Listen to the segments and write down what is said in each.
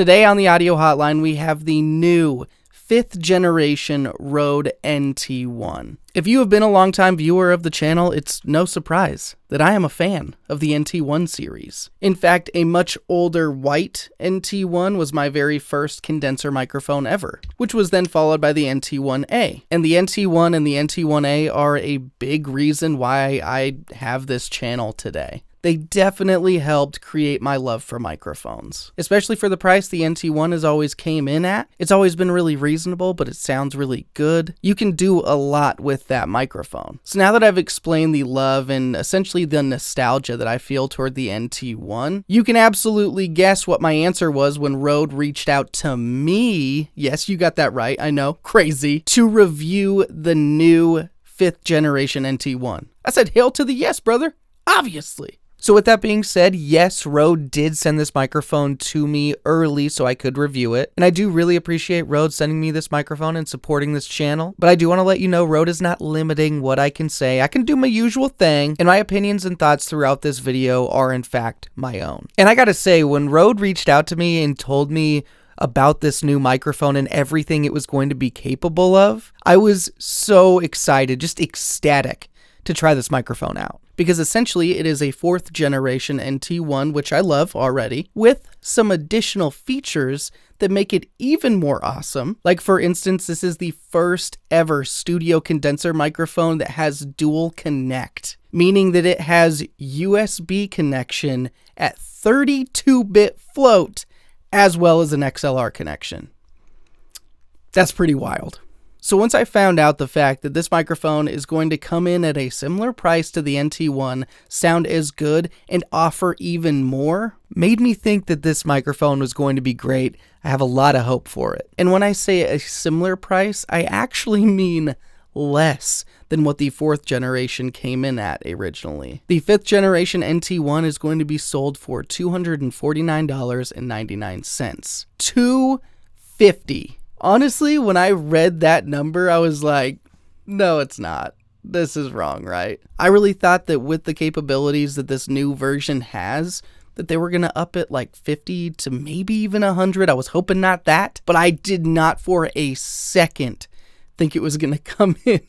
Today on the audio hotline, we have the new 5th generation Røde NT1. If you have been a longtime viewer of the channel, it's no surprise that I am a fan of the NT1 series. In fact, a much older white NT1 was my very first condenser microphone ever, which was then followed by the NT1A. And the NT1 and the NT1A are a big reason why I have this channel today. They definitely helped create my love for microphones, especially for the price the NT1 has always came in at. It's always been really reasonable, but it sounds really good. You can do a lot with that microphone. So now that I've explained the love and essentially the nostalgia that I feel toward the NT1, you can absolutely guess what my answer was when Røde reached out to me. Yes, you got that right. I know, crazy. To review the new 5th generation NT1. I said, hail to the yes, brother. Obviously. So with that being said, yes, Røde did send this microphone to me early so I could review it. And I do really appreciate Røde sending me this microphone and supporting this channel. But I do want to let you know Røde is not limiting what I can say. I can do my usual thing, and my opinions and thoughts throughout this video are in fact my own. And I gotta say, when Røde reached out to me and told me about this new microphone and everything it was going to be capable of, I was so excited, just ecstatic to try this microphone out. Because essentially it is a 4th generation NT1, which I love already, with some additional features that make it even more awesome. Like for instance, this is the first ever studio condenser microphone that has dual connect, meaning that it has USB connection at 32-bit float as well as an XLR connection. That's pretty wild. So once I found out the fact that this microphone is going to come in at a similar price to the NT1, sound as good, and offer even more, made me think that this microphone was going to be great. I have a lot of hope for it. And when I say a similar price, I actually mean less than what the 4th generation came in at originally. The 5th generation NT1 is going to be sold for $249.99. $250. Honestly, when I read that number, I was like, no, it's not. This is wrong, right? I really thought that with the capabilities that this new version has, that they were going to up it like 50 to maybe even 100. I was hoping not that, but I did not for a second think it was going to come in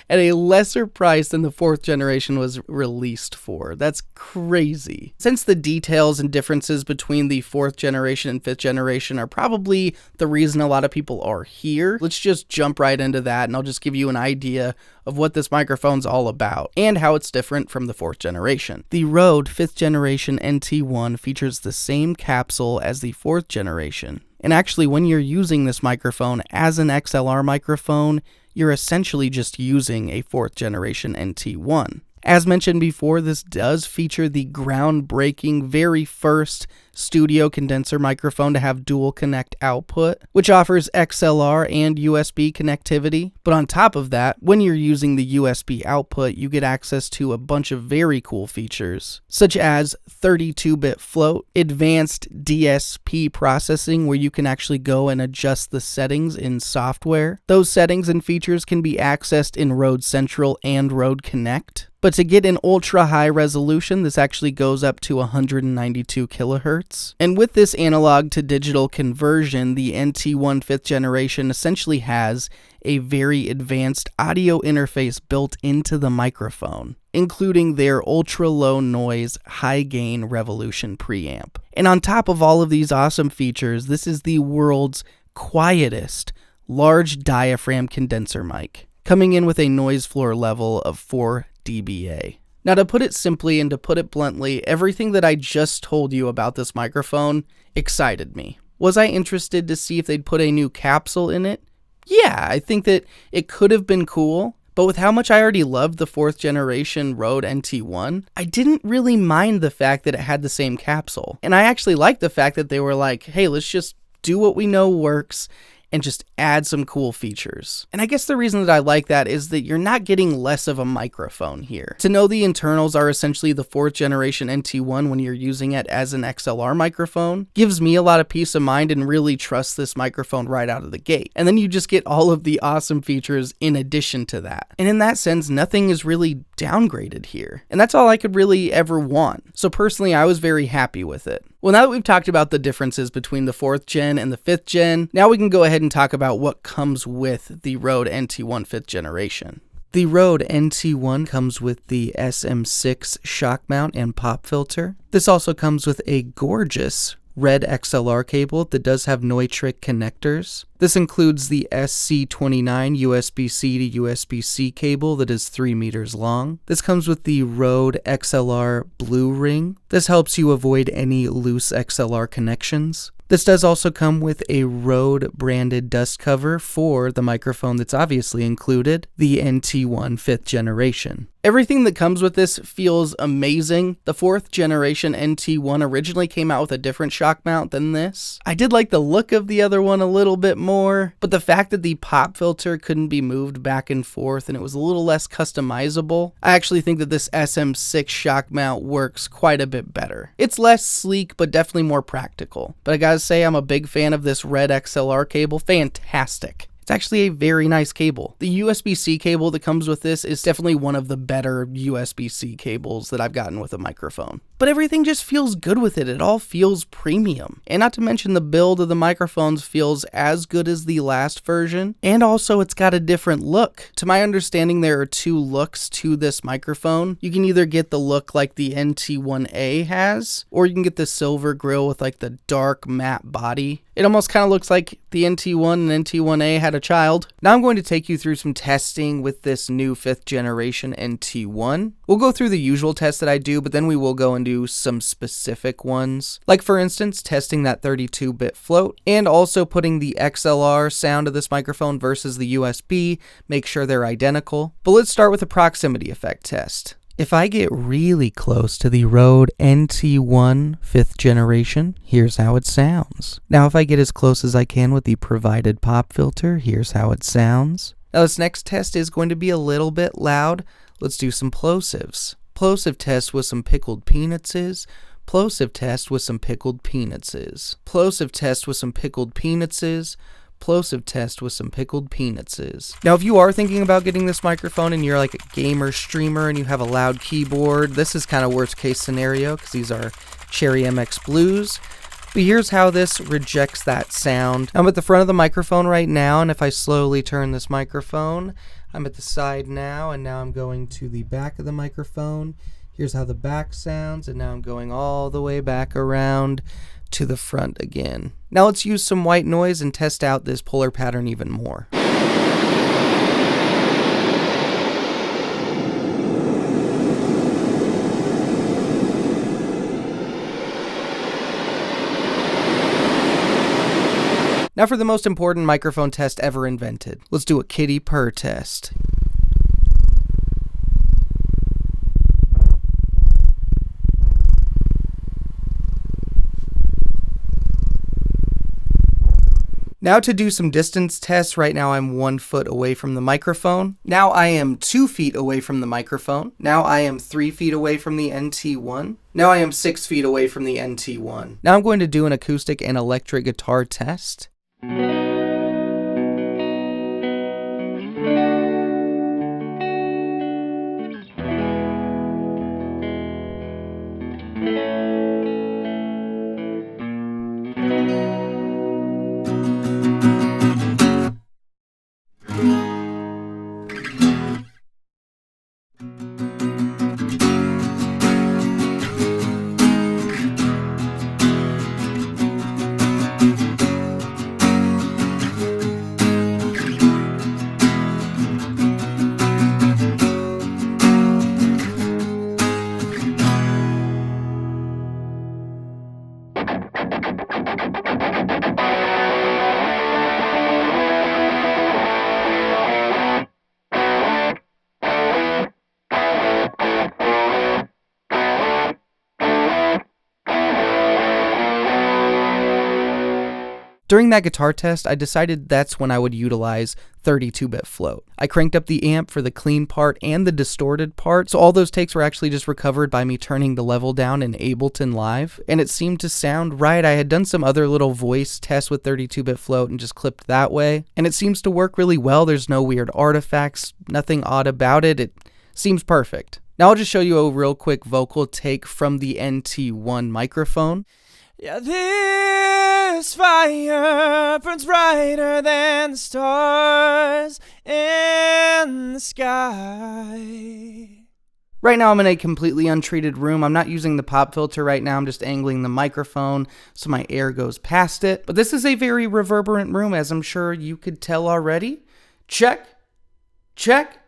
at a lesser price than the 4th generation was released for. That's crazy. Since the details and differences between the 4th generation and 5th generation are probably the reason a lot of people are here, let's just jump right into that, and I'll just give you an idea of what this microphone's all about and how it's different from the 4th generation. The Røde 5th generation NT1 features the same capsule as the 4th generation. And actually, when you're using this microphone as an XLR microphone, you're essentially just using a 4th generation NT1. As mentioned before, this does feature the groundbreaking very first studio condenser microphone to have dual connect output, which offers XLR and USB connectivity. But on top of that, when you're using the USB output, you get access to a bunch of very cool features, such as 32-bit float, advanced DSP processing, where you can actually go and adjust the settings in software. Those settings and features can be accessed in Røde Central and Røde Connect. But to get an ultra high resolution, this actually goes up to 192 kilohertz. And with this analog to digital conversion, the NT1 5th generation essentially has a very advanced audio interface built into the microphone, including their ultra low noise, high gain Revolution preamp. And on top of all of these awesome features, this is the world's quietest large diaphragm condenser mic, coming in with a noise floor level of 4 dBA. Now, to put it simply and to put it bluntly, everything that I just told you about this microphone excited me. Was I interested to see if they'd put a new capsule in it? Yeah, I think that it could have been cool, but with how much I already loved the 4th generation Røde NT1, I didn't really mind the fact that it had the same capsule. And I actually liked the fact that they were like, hey, let's just do what we know works and just add some cool features. And I guess the reason that I like that is that you're not getting less of a microphone here. To know the internals are essentially the 4th generation NT1 when you're using it as an XLR microphone gives me a lot of peace of mind and really trust this microphone right out of the gate. And then you just get all of the awesome features in addition to that. And in that sense, nothing is really downgraded here. And that's all I could really ever want. So personally, I was very happy with it. Well, now that we've talked about the differences between the 4th gen and the 5th gen, now we can go ahead and talk about what comes with the Røde NT1 5th generation. The Røde NT1 comes with the SM6 shock mount and pop filter. This also comes with a gorgeous red XLR cable that does have Neutrik connectors. This includes the SC29 USB-C to USB-C cable that is 3 meters long. This comes with the Røde XLR Blue Ring. This helps you avoid any loose XLR connections. This does also come with a Røde branded dust cover for the microphone that's obviously included, the NT1 5th generation. Everything that comes with this feels amazing. The 4th generation NT1 originally came out with a different shock mount than this. I did like the look of the other one a little bit more, but the fact that the pop filter couldn't be moved back and forth and it was a little less customizable, I actually think that this SM6 shock mount works quite a bit better. It's less sleek, but definitely more practical. But I gotta say, I'm a big fan of this red XLR cable. Fantastic. It's actually a very nice cable. The USB-C cable that comes with this is definitely one of the better USB-C cables that I've gotten with a microphone. But everything just feels good with it. It all feels premium. And not to mention the build of the microphones feels as good as the last version. And also it's got a different look. To my understanding, there are 2 looks to this microphone. You can either get the look like the NT1A has, or you can get the silver grill with like the dark matte body. It almost kind of looks like the NT1 and NT1A had a child. Now I'm going to take you through some testing with this new 5th generation NT1. We'll go through the usual tests that I do, but then we will go and do some specific ones. Like for instance, testing that 32-bit float, and also putting the XLR sound of this microphone versus the USB, make sure they're identical. But let's start with a proximity effect test. If I get really close to the Røde NT1 5th generation, here's how it sounds. Now if I get as close as I can with the provided pop filter, here's how it sounds. Now this next test is going to be a little bit loud. Let's do some plosives. Plosive test with some pickled peanuts. Plosive test with some pickled peanuts. Plosive test with some pickled peanuts. Plosive test with some pickled peanuts. Now, if you are thinking about getting this microphone and you're like a gamer streamer and you have a loud keyboard, this is kind of worst case scenario because these are Cherry MX Blues. But here's how this rejects that sound. I'm at the front of the microphone right now, and if I slowly turn this microphone, I'm at the side now, and now I'm going to the back of the microphone. Here's how the back sounds, and now I'm going all the way back around to the front again. Now let's use some white noise and test out this polar pattern even more. Now for the most important microphone test ever invented. Let's do a kitty purr test. Now to do some distance tests. Right now I'm 1 foot away from the microphone. Now I am 2 feet away from the microphone. Now I am 3 feet away from the NT1. Now I am 6 feet away from the NT1. Now I'm going to do an acoustic and electric guitar test. During that guitar test, I decided that's when I would utilize 32-bit float. I cranked up the amp for the clean part and the distorted part, so all those takes were actually just recovered by me turning the level down in Ableton Live, and it seemed to sound right. I had done some other little voice tests with 32-bit float and just clipped that way, and it seems to work really well. There's no weird artifacts, nothing odd about it. It seems perfect. Now I'll just show you a real quick vocal take from the NT1 microphone. Yeah, this fire burns brighter than the stars in the sky. Right now I'm in a completely untreated room. I'm not using the pop filter right now. I'm just angling the microphone so my air goes past it. But this is a very reverberant room, as I'm sure you could tell already. Check. Check.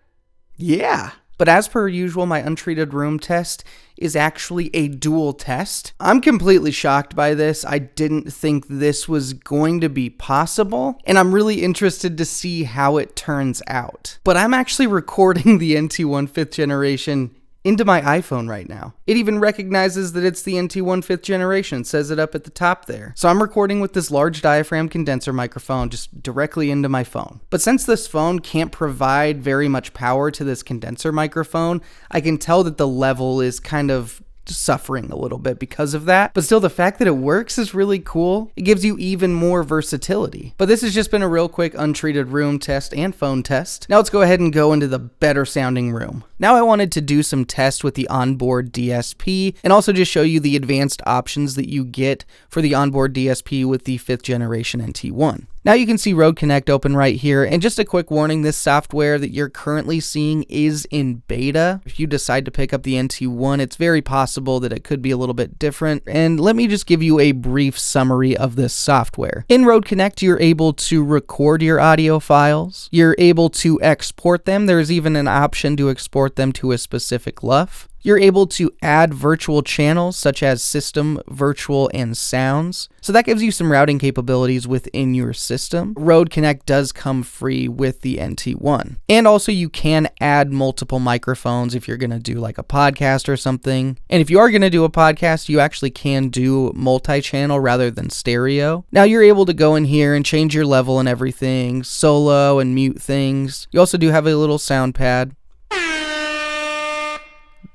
Yeah. But as per usual, my untreated room test is actually a dual test. I'm completely shocked by this. I didn't think this was going to be possible, and I'm really interested to see how it turns out. But I'm actually recording the NT1 5th generation into my iPhone right now. It even recognizes that it's the NT1 5th generation. It says it up at the top there. So I'm recording with this large diaphragm condenser microphone just directly into my phone. But since this phone can't provide very much power to this condenser microphone, I can tell that the level is kind of suffering a little bit because of that. But still, the fact that it works is really cool. It gives you even more versatility. But this has just been a real quick untreated room test and phone test. Now let's go ahead and go into the better sounding room. Now I wanted to do some tests with the ON-BOARD DSP and also just show you the advanced options that you get for the ON-BOARD DSP with the 5th generation NT1. Now you can see Rode Connect open right here, and just a quick warning, this software that you're currently seeing is in beta. If you decide to pick up the NT1, it's very possible that it could be a little bit different, and let me just give you a brief summary of this software. In Rode Connect, you're able to record your audio files, you're able to export them, there's even an option to export them to a specific LUF. You're able to add virtual channels such as system, virtual, and sounds. So that gives you some routing capabilities within your system. Rode Connect does come free with the NT1. And also you can add multiple microphones if you're going to do like a podcast or something. And if you are going to do a podcast, you actually can do multi-channel rather than stereo. Now you're able to go in here and change your level and everything, solo and mute things. You also do have a little sound pad.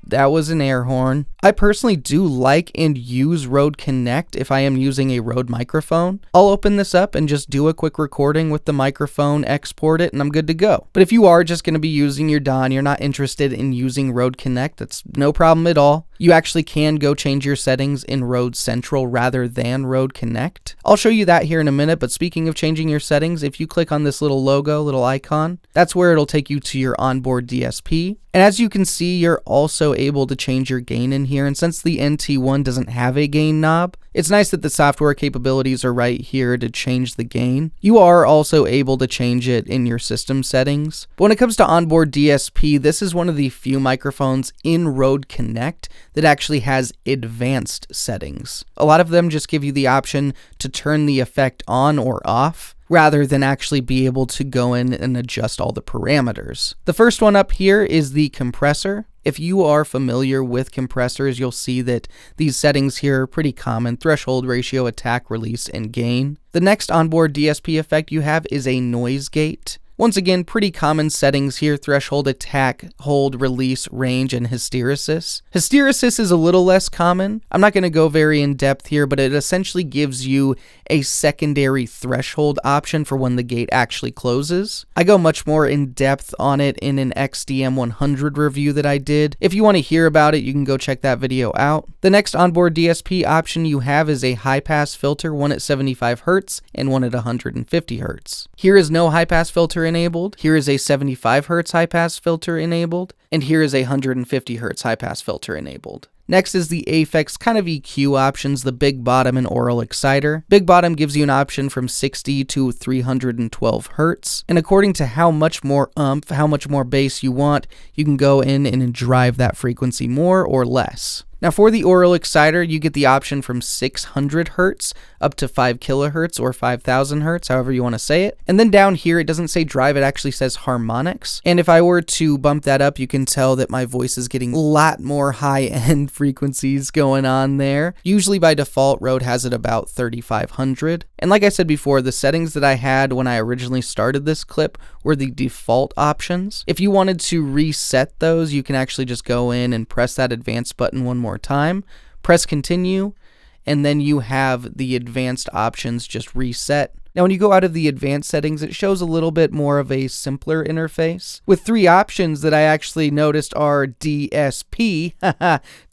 That was an air horn. I personally do like and use Rode Connect if I am using a Rode microphone. I'll open this up and just do a quick recording with the microphone, export it, and I'm good to go. But if you are just going to be using your DAW, you're not interested in using Rode Connect, that's no problem at all. You actually can go change your settings in Rode Central rather than Rode Connect. I'll show you that here in a minute, but speaking of changing your settings, if you click on this little logo, little icon, that's where it'll take you to your ON-BOARD DSP. And as you can see, you're also able to change your gain in here. And since the NT1 doesn't have a gain knob, it's nice that the software capabilities are right here to change the gain. You are also able to change it in your system settings. But when it comes to ON-BOARD DSP, this is one of the few microphones in Rode Connect that actually has advanced settings. A lot of them just give you the option to turn the effect on or off, rather than actually be able to go in and adjust all the parameters. The first one up here is the compressor. If you are familiar with compressors, you'll see that these settings here are pretty common: threshold, ratio, attack, release, and gain. The next ON-BOARD DSP effect you have is a noise gate. Once again, pretty common settings here: threshold, attack, hold, release, range, and hysteresis. Hysteresis is a little less common. I'm not going to go very in depth here, but it essentially gives you a secondary threshold option for when the gate actually closes. I go much more in depth on it in an XDM100 review that I did. If you want to hear about it, you can go check that video out. The next ON-BOARD DSP option you have is a high-pass filter, one at 75 Hz and one at 150 Hz. Here is no high-pass filter enabled. Here is a 75 Hz high-pass filter enabled, and here is a 150 Hz high-pass filter enabled. Next is the Aphex kind of EQ options, the Big Bottom and Aural Exciter. Big Bottom gives you an option from 60 to 312 Hz, and according to how much more how much more bass you want, you can go in and drive that frequency more or less. Now for the Aural Exciter, you get the option from 600 Hz up to 5 kHz or 5000 Hz, however you want to say it. And then down here, it doesn't say drive, it actually says harmonics. And if I were to bump that up, you can tell that my voice is getting a lot more high-end frequencies going on there. Usually by default, Rode has it about 3500. And like I said before, the settings that I had when I originally started this clip were the default options. If you wanted to reset those, you can actually just go in and press that advanced button one more time, press continue, and then you have the advanced options just reset Now, when you go out of the advanced settings, it shows a little bit more of a simpler interface with 3 options that I actually noticed are DSP,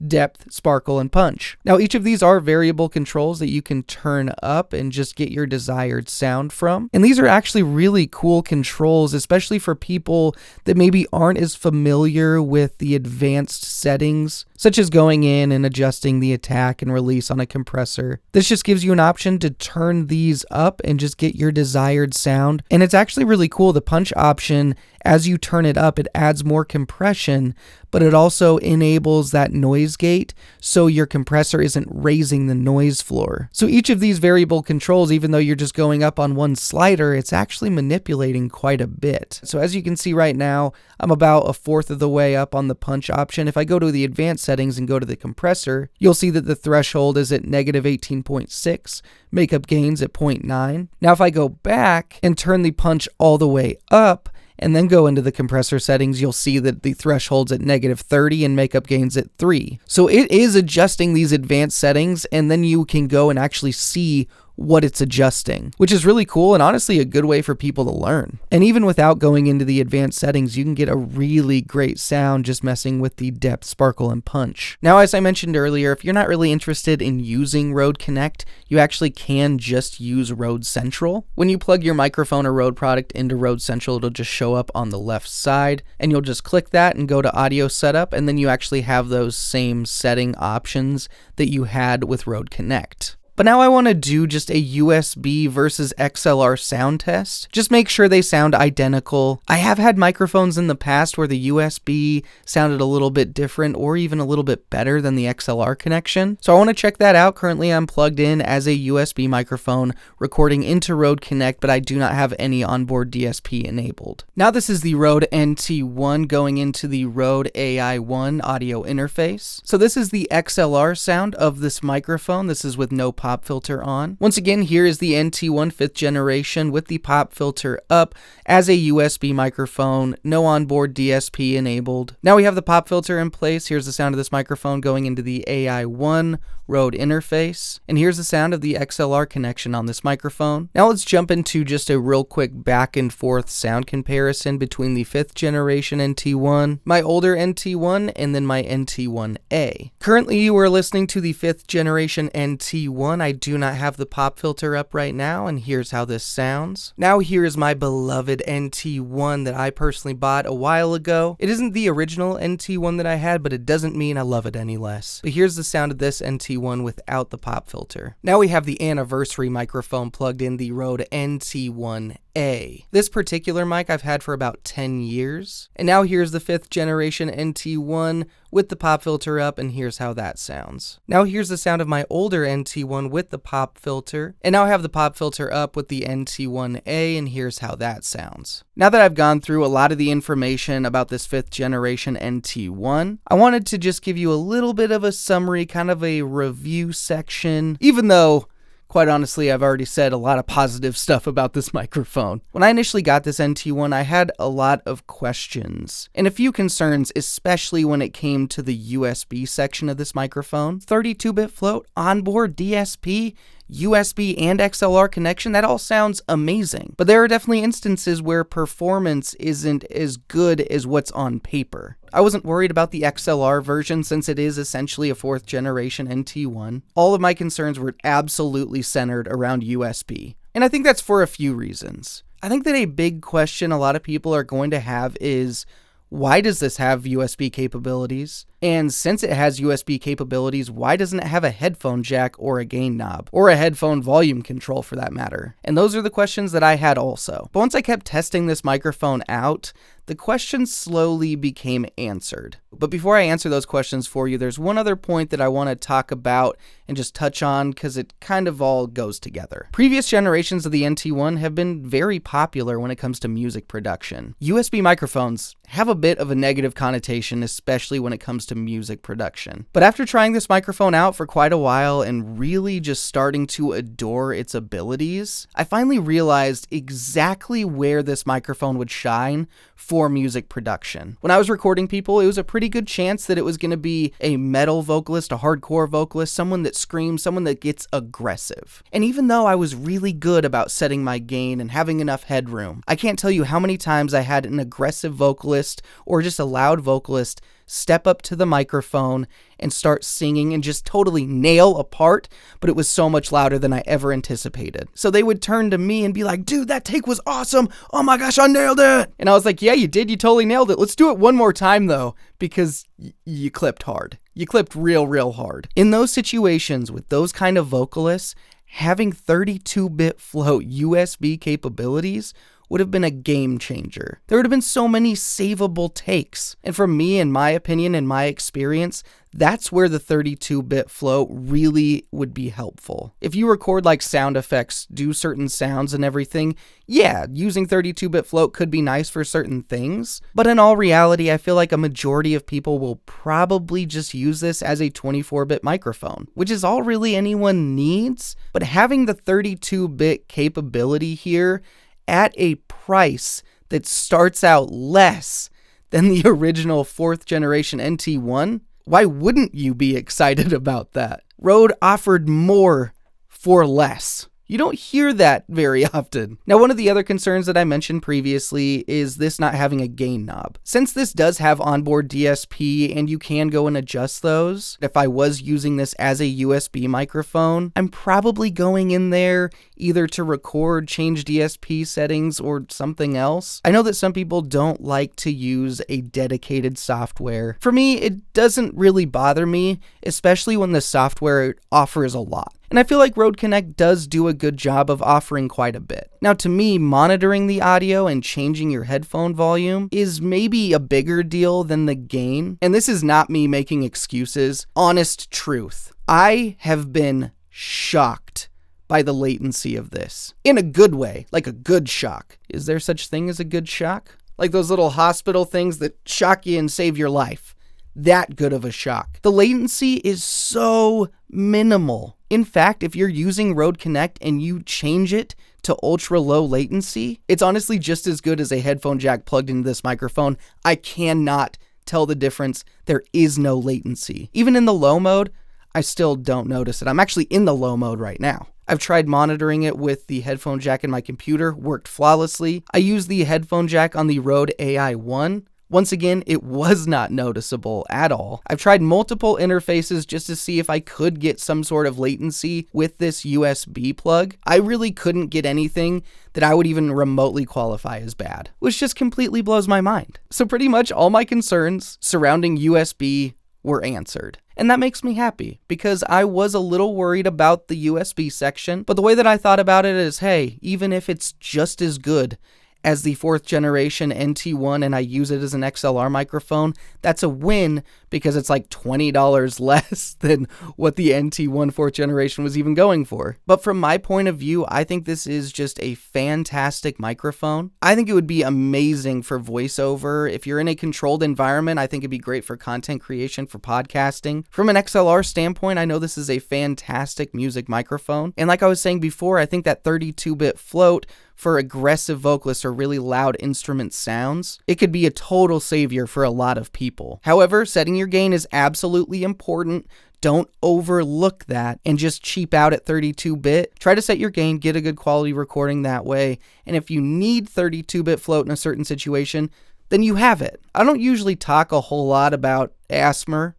depth, sparkle, and punch. Now, each of these are variable controls that you can turn up and just get your desired sound from. And these are actually really cool controls, especially for people that maybe aren't as familiar with the advanced settings, such as going in and adjusting the attack and release on a compressor. This just gives you an option to turn these up and just get your desired sound. And it's actually really cool. The punch option, as you turn it up, it adds more compression, but it also enables that noise gate so your compressor isn't raising the noise floor. So each of these variable controls, even though you're just going up on one slider, it's actually manipulating quite a bit. So as you can see right now, I'm about 1/4 of the way up on the punch option. If I go to the advanced settings and go to the compressor, you'll see that the threshold is at -18.6, makeup gains at 0.9. Now if I go back and turn the punch all the way up, and then go into the compressor settings, you'll see that the threshold's at -30 and makeup gains at 3. So it is adjusting these advanced settings, and then you can go and actually see what it's adjusting, which is really cool and honestly a good way for people to learn. And even without going into the advanced settings, you can get a really great sound just messing with the depth, sparkle, and punch. Now, as I mentioned earlier, if you're not really interested in using Rode Connect, you actually can just use Rode Central. When you plug your microphone or Rode product into Rode Central, it'll just show up on the left side, and you'll just click that and go to audio setup, and then you actually have those same setting options that you had with Rode Connect. But now I want to do just a USB versus XLR sound test. Just make sure they sound identical. I have had microphones in the past where the USB sounded a little bit different or even a little bit better than the XLR connection. So I want to check that out. Currently I'm plugged in as a USB microphone recording into Rode Connect, but I do not have any onboard DSP enabled. Now this is the Rode NT1 going into the Rode AI1 audio interface. So this is the XLR sound of this microphone. This is with no pop filter on. Once again, here is the NT1 5th generation with the pop filter up as a USB microphone, no onboard DSP enabled. Now we have the pop filter in place. Here's the sound of this microphone going into the AI1 Rode interface. And here's the sound of the XLR connection on this microphone. Now let's jump into just a real quick back and forth sound comparison between the 5th generation NT1, my older NT1, and then my NT1A. Currently you are listening to the 5th generation NT1. I do not have the pop filter up right now, and here's how this sounds. Now here is my beloved NT1 that I personally bought a while ago. It isn't the original NT1 that I had, but it doesn't mean I love it any less. But here's the sound of this NT1 without the pop filter. Now we have the anniversary microphone plugged in, the Rode NT1A. This particular mic I've had for about 10 years. And now here's the 5th generation NT1 with the pop filter up, and here's how that sounds. Now here's the sound of my older NT1 with the pop filter, and now I have the pop filter up with the NT1A, and here's how that sounds. Now that I've gone through a lot of the information about this 5th generation NT1, I wanted to just give you a little bit of a summary, kind of a review section, even though quite honestly, I've already said a lot of positive stuff about this microphone. When I initially got this NT1, I had a lot of questions and a few concerns, especially when it came to the USB section of this microphone. 32-bit float, onboard DSP, USB and XLR connection, that all sounds amazing. But there are definitely instances where performance isn't as good as what's on paper. I wasn't worried about the XLR version since it is essentially a 4th generation NT1. All of my concerns were absolutely centered around USB. And I think that's for a few reasons. I think that a big question a lot of people are going to have is, why does this have USB capabilities? And since it has USB capabilities, why doesn't it have a headphone jack or a gain knob? Or a headphone volume control for that matter? And those are the questions that I had also. But once I kept testing this microphone out, the questions slowly became answered. But before I answer those questions for you, there's one other point that I want to talk about and just touch on because it kind of all goes together. Previous generations of the NT1 have been very popular when it comes to music production. USB microphones have a bit of a negative connotation, especially when it comes to music production. But after trying this microphone out for quite a while and really just starting to adore its abilities, I finally realized exactly where this microphone would shine for for music production. When I was recording people, it was a pretty good chance that it was going to be a metal vocalist, a hardcore vocalist, someone that screams, someone that gets aggressive. And even though I was really good about setting my gain and having enough headroom, I can't tell you how many times I had an aggressive vocalist or just a loud vocalist step up to the microphone and start singing and just totally nail a part, but it was so much louder than I ever anticipated. So they would turn to me and be like, dude, that take was awesome. Oh my gosh, I nailed it. And I was like, yeah, you did. You totally nailed it. Let's do it one more time though, because you clipped hard. You clipped real hard. In those situations with those kind of vocalists, having 32-bit float USB capabilities would have been a game changer. There would have been so many savable takes. And for me, in my opinion, in my experience, that's where the 32-bit float really would be helpful. If you record like sound effects, do certain sounds and everything, yeah, using 32-bit float could be nice for certain things. But in all reality, I feel like a majority of people will probably just use this as a 24-bit microphone, which is all really anyone needs. But having the 32-bit capability here at a price that starts out less than the original 4th generation NT1, why wouldn't you be excited about that? Rode offered more for less. You don't hear that very often. Now, one of the other concerns that I mentioned previously is this not having a gain knob. Since this does have onboard DSP and you can go and adjust those, if I was using this as a USB microphone, I'm probably going in there either to record, change DSP settings, or something else. I know that some people don't like to use a dedicated software. For me, it doesn't really bother me, especially when the software offers a lot. And I feel like Rode Connect does do a good job of offering quite a bit. Now, to me, monitoring the audio and changing your headphone volume is maybe a bigger deal than the gain. And this is not me making excuses. Honest truth. I have been shocked by the latency of this. In a good way, like a good shock. Is there such thing as a good shock? Like those little hospital things that shock you and save your life. That good of a shock. The latency is so minimal. In fact, if you're using Rode Connect and you change it to ultra low latency, it's honestly just as good as a headphone jack plugged into this microphone. I cannot tell the difference. There is no latency. Even in the low mode, I still don't notice it. I'm actually in the low mode right now. I've tried monitoring it with the headphone jack in my computer, worked flawlessly. I used the headphone jack on the Rode AI1. Once again, it was not noticeable at all. I've tried multiple interfaces just to see if I could get some sort of latency with this USB plug. I really couldn't get anything that I would even remotely qualify as bad, which just completely blows my mind. So pretty much all my concerns surrounding USB were answered. And that makes me happy because I was a little worried about the USB section, but the way that I thought about it is, hey, even if it's just as good as the 4th generation NT1 and I use it as an XLR microphone, that's a win because it's like $20 less than what the NT1 4th generation was even going for. But from my point of view, I think this is just a fantastic microphone. I think it would be amazing for voiceover. If you're in a controlled environment, I think it'd be great for content creation, for podcasting. From an XLR standpoint, I know this is a fantastic music microphone. And like I was saying before, I think that 32-bit float for aggressive vocalists or really loud instrument sounds, it could be a total savior for a lot of people. However, setting your gain is absolutely important. Don't overlook that and just cheap out at 32-bit. Try to set your gain, get a good quality recording that way. And if you need 32-bit float in a certain situation, then you have it. I don't usually talk a whole lot about ASMR,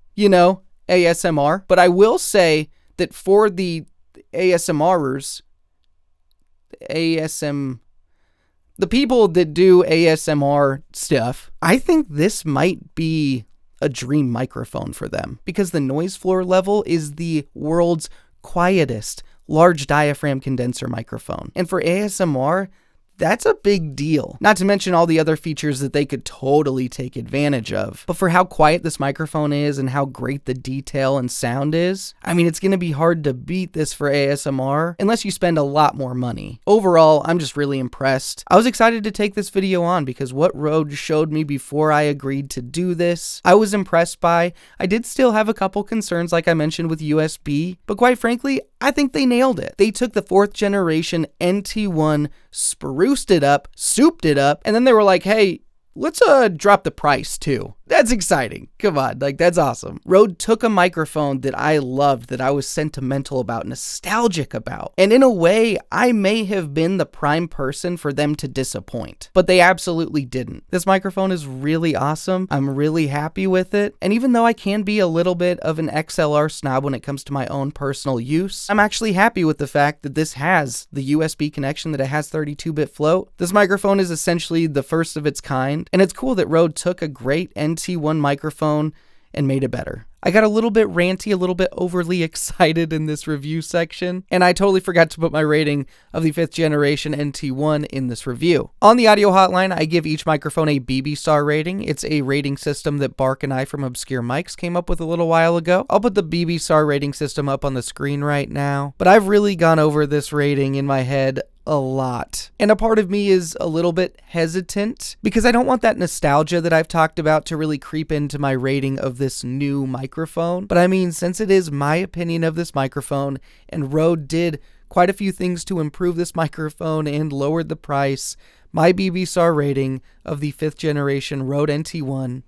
but I will say that for the ASMRers, the people that do ASMR stuff, I think this might be a dream microphone for them because the noise floor level is the world's quietest large diaphragm condenser microphone. And for ASMR, that's a big deal. Not to mention all the other features that they could totally take advantage of. But for how quiet this microphone is and how great the detail and sound is, I mean, it's going to be hard to beat this for ASMR unless you spend a lot more money. Overall, I'm just really impressed. I was excited to take this video on because what Rode showed me before I agreed to do this, I was impressed by. I did still have a couple concerns like I mentioned with USB, but quite frankly, I think they nailed it. They took the 4th generation NT1, spruced it up, souped it up, and then they were like, hey, Let's drop the price too. That's exciting. Come on, like that's awesome. Rode took a microphone that I loved, that I was sentimental about, nostalgic about. And in a way, I may have been the prime person for them to disappoint. But they absolutely didn't. This microphone is really awesome. I'm really happy with it. And even though I can be a little bit of an XLR snob when it comes to my own personal use, I'm actually happy with the fact that this has the USB connection, that it has 32-bit float. This microphone is essentially the first of its kind. And it's cool that Rode took a great NT1 microphone and made it better. I got a little bit ranty, a little bit overly excited in this review section, and I totally forgot to put my rating of the 5th generation NT1 in this review. On the audio hotline, I give each microphone a BB star rating. It's a rating system that Bark and I from Obscure Mics came up with a little while ago. I'll put the BB star rating system up on the screen right now, but I've really gone over this rating in my head a lot. And a part of me is a little bit hesitant because I don't want that nostalgia that I've talked about to really creep into my rating of this new microphone. But I mean, since it is my opinion of this microphone and Rode did quite a few things to improve this microphone and lowered the price, my BB star rating of the 5th generation Rode NT1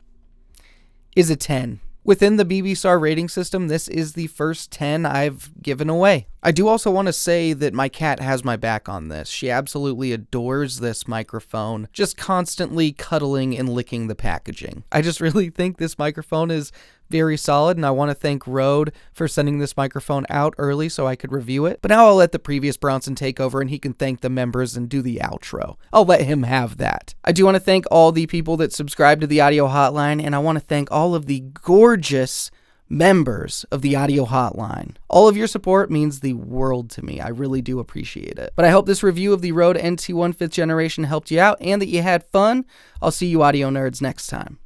is a 10. Within the BB star rating system, this is the first 10 I've given away. I do also want to say that my cat has my back on this. She absolutely adores this microphone, just constantly cuddling and licking the packaging. I just really think this microphone is very solid, and I want to thank Rode for sending this microphone out early so I could review it. But now I'll let the previous Bronson take over and he can thank the members and do the outro. I'll let him have that. I do want to thank all the people that subscribe to the audio hotline, and I want to thank all of the gorgeous members of the audio hotline. All of your support means the world to me. I really do appreciate it. But I hope this review of the Rode NT1 5th generation helped you out and that you had fun. I'll see you audio nerds next time.